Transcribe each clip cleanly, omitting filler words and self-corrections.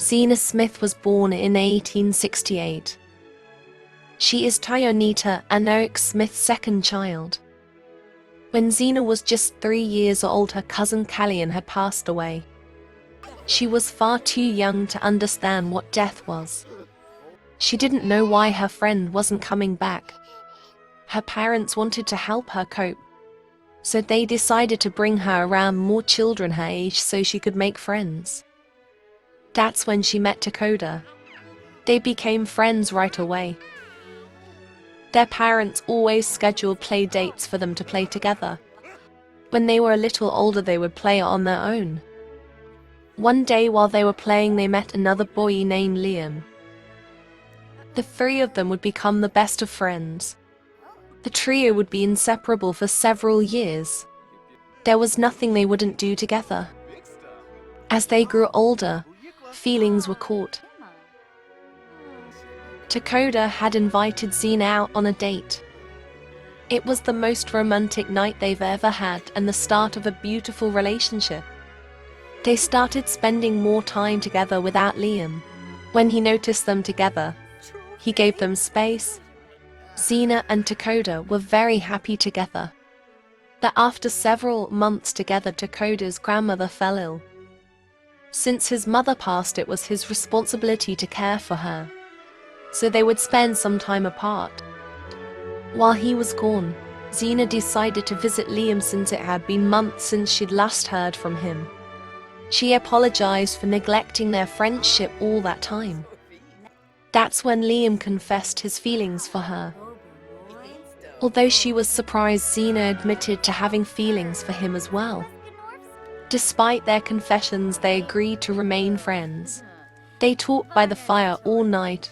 Zena Smith was born in 1868. She is Tayonita and Eric Smith's second child. When Zena was just 3 years old, her cousin Callian had passed away. She was far too young to understand what death was. She didn't know why her friend wasn't coming back. Her parents wanted to help her cope, so they decided to bring her around more children her age so she could make friends. That's when she met Dakota. They became friends right away. Their parents always scheduled play dates for them to play together. When they were a little older, they would play on their own. One day while they were playing, they met another boy named Liam. The three of them would become the best of friends. The trio would be inseparable for several years. There was nothing they wouldn't do together. As they grew older, feelings were caught. Dakota had invited Zena out on a date. It was the most romantic night they've ever had and the start of a beautiful relationship. They started spending more time together without Liam. When he noticed them together, he gave them space. Zena and Dakota were very happy together. But after several months together, Dakota's grandmother fell ill. Since his mother passed, it was his responsibility to care for her, so they would spend some time apart. While he was gone, Zena decided to visit Liam since it had been months since she'd last heard from him. She apologized for neglecting their friendship all that time. That's when Liam confessed his feelings for her. Although she was surprised, Zena admitted to having feelings for him as well. Despite their confessions, they agreed to remain friends. They talked by the fire all night.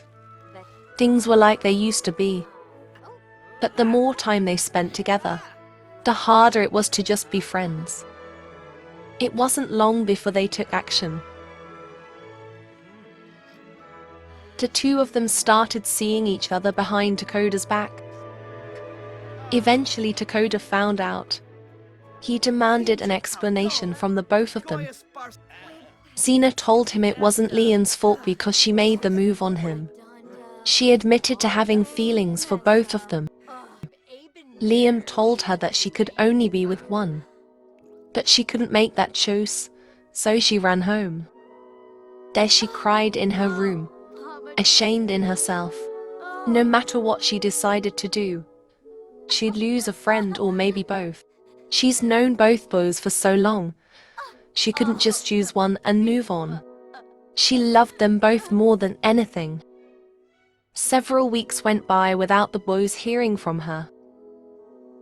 Things were like they used to be. But the more time they spent together, the harder it was to just be friends. It wasn't long before they took action. The two of them started seeing each other behind Dakota's back. Eventually, Dakota found out. He demanded an explanation from the both of them. Zena told him it wasn't Liam's fault because she made the move on him. She admitted to having feelings for both of them. Liam told her that she could only be with one, but she couldn't make that choice, so she ran home. There she cried in her room, ashamed in herself. No matter what she decided to do, she'd lose a friend or maybe both. She's known both boys for so long, she couldn't just choose one and move on. She loved them both more than anything. Several weeks went by without the boys hearing from her.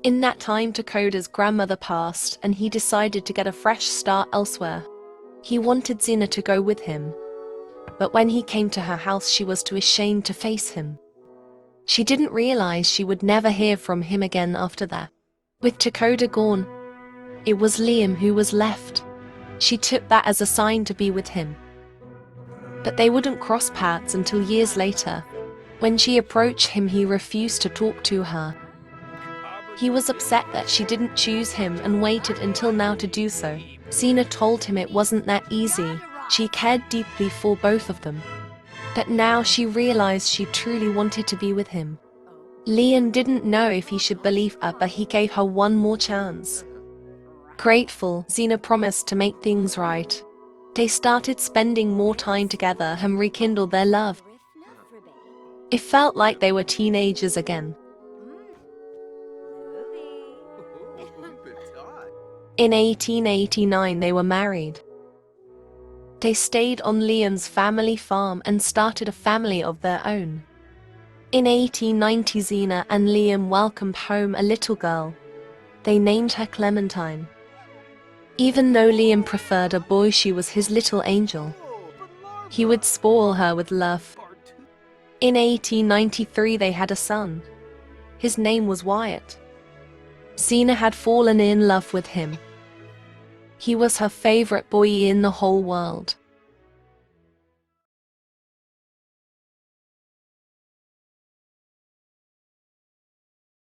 In that time, Dakota's grandmother passed and he decided to get a fresh start elsewhere. He wanted Zena to go with him, but when he came to her house, she was too ashamed to face him. She didn't realize she would never hear from him again after that. With Dakota gone, it was Liam who was left. She took that as a sign to be with him. But they wouldn't cross paths until years later. When she approached him, he refused to talk to her. He was upset that she didn't choose him and waited until now to do so. Zena told him it wasn't that easy. She cared deeply for both of them. But now she realized she truly wanted to be with him. Liam didn't know if he should believe her, but he gave her one more chance. Grateful, Zena promised to make things right. They started spending more time together and rekindled their love. It felt like they were teenagers again. In 1889, they were married. They stayed on Liam's family farm and started a family of their own. In 1890, Zena and Liam welcomed home a little girl. They named her Clementine. Even though Liam preferred a boy, she was his little angel. He would spoil her with love. In 1893, they had a son. His name was Wyatt. Zena had fallen in love with him. He was her favorite boy in the whole world.